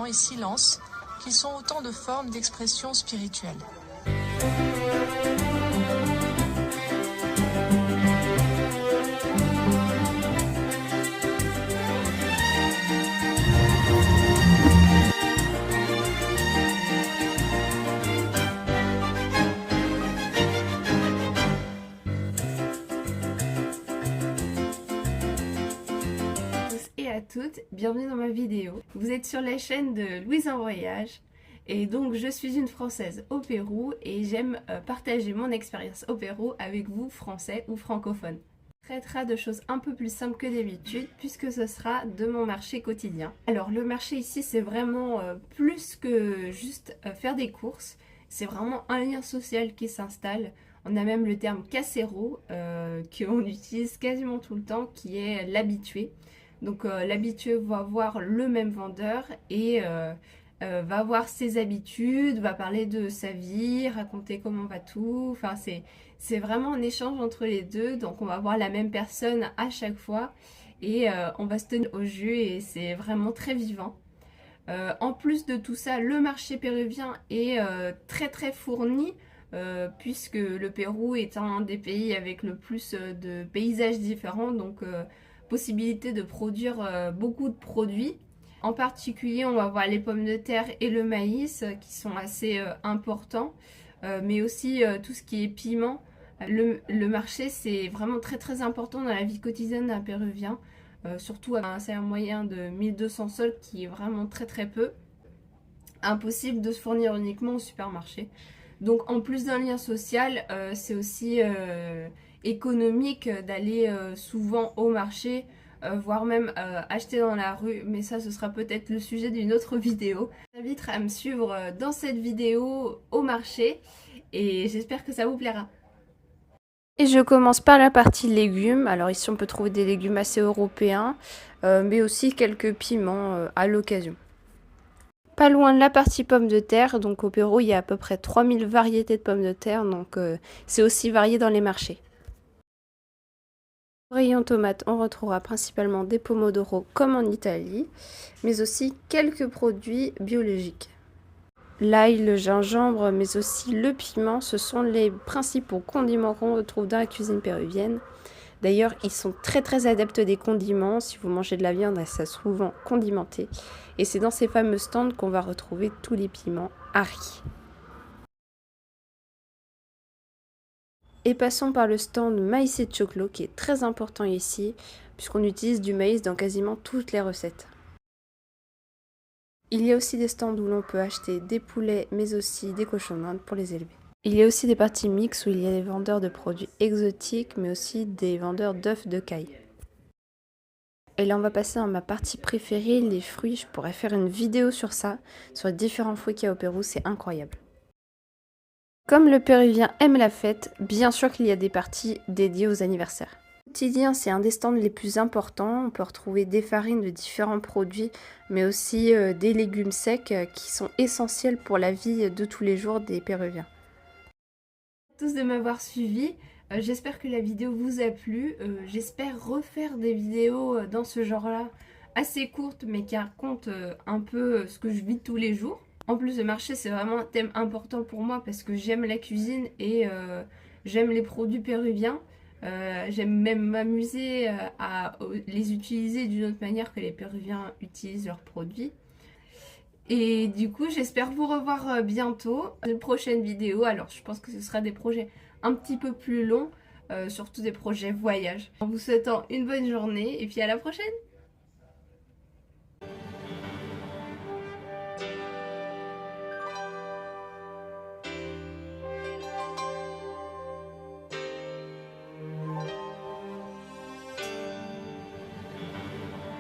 et silence, qui sont autant de formes d'expression spirituelle. Et à toutes, bienvenue dans ma vidéo. Vous êtes sur la chaîne de Louise en voyage et donc je suis une Française au Pérou et j'aime partager mon expérience au Pérou avec vous Français ou francophones. On traitera de choses un peu plus simples que d'habitude puisque ce sera de mon marché quotidien. Alors le marché ici c'est vraiment plus que juste faire des courses, c'est vraiment un lien social qui s'installe. On a même le terme casero qu'on utilise quasiment tout le temps qui est l'habitué. Donc l'habitué va voir le même vendeur et va voir ses habitudes, va parler de sa vie, raconter comment va tout. Enfin c'est vraiment un échange entre les deux. Donc on va voir la même personne à chaque fois et on va se tenir au jus et c'est vraiment très vivant. En plus de tout ça, le marché péruvien est très fourni puisque le Pérou est un des pays avec le plus de paysages différents, donc possibilité de produire beaucoup de produits. En particulier, on va voir les pommes de terre et le maïs qui sont assez importants, mais aussi tout ce qui est piment. Le marché, c'est vraiment très important dans la vie quotidienne d'un Péruvien. Surtout à un salaire moyen de 1200 sols qui est vraiment très peu. Impossible de se fournir uniquement au supermarché. Donc en plus d'un lien social, c'est aussi économique d'aller souvent au marché, voire même acheter dans la rue. Mais ça, ce sera peut-être le sujet d'une autre vidéo. Je vous invite à me suivre dans cette vidéo au marché et j'espère que ça vous plaira. Et je commence par la partie légumes. Alors ici on peut trouver des légumes assez européens, mais aussi quelques piments à l'occasion. Pas loin de la partie pommes de terre, donc au Pérou il y a à peu près 3000 variétés de pommes de terre, donc c'est aussi varié dans les marchés. Au rayon tomates, on retrouvera principalement des pomodoro comme en Italie, mais aussi quelques produits biologiques. L'ail, le gingembre, mais aussi le piment, ce sont les principaux condiments qu'on retrouve dans la cuisine péruvienne. D'ailleurs, ils sont très adeptes des condiments. Si vous mangez de la viande, ça souvent condimenté. Et c'est dans ces fameux stands qu'on va retrouver tous les piments Ari. Et passons par le stand maïs et choclo qui est très important ici, puisqu'on utilise du maïs dans quasiment toutes les recettes. Il y a aussi des stands où l'on peut acheter des poulets, mais aussi des cochons d'Inde pour les élever. Il y a aussi des parties mixtes où il y a des vendeurs de produits exotiques, mais aussi des vendeurs d'œufs de caille. Et là, on va passer à ma partie préférée, les fruits. Je pourrais faire une vidéo sur ça, sur les différents fruits qu'il y a au Pérou, c'est incroyable. Comme le Péruvien aime la fête, bien sûr qu'il y a des parties dédiées aux anniversaires. Quotidien, c'est un des stands les plus importants. On peut retrouver des farines de différents produits, mais aussi des légumes secs qui sont essentiels pour la vie de tous les jours des Péruviens. Tous de m'avoir suivi. J'espère que la vidéo vous a plu. J'espère refaire des vidéos dans ce genre-là, assez courtes, mais qui racontent un peu ce que je vis tous les jours. En plus, le marché, c'est vraiment un thème important pour moi parce que j'aime la cuisine et j'aime les produits péruviens. J'aime même m'amuser à les utiliser d'une autre manière que les Péruviens utilisent leurs produits. Et du coup, j'espère vous revoir bientôt dans une prochaine vidéo. Alors, je pense que ce sera des projets un petit peu plus longs, surtout des projets voyage. En vous souhaitant une bonne journée et puis à la prochaine!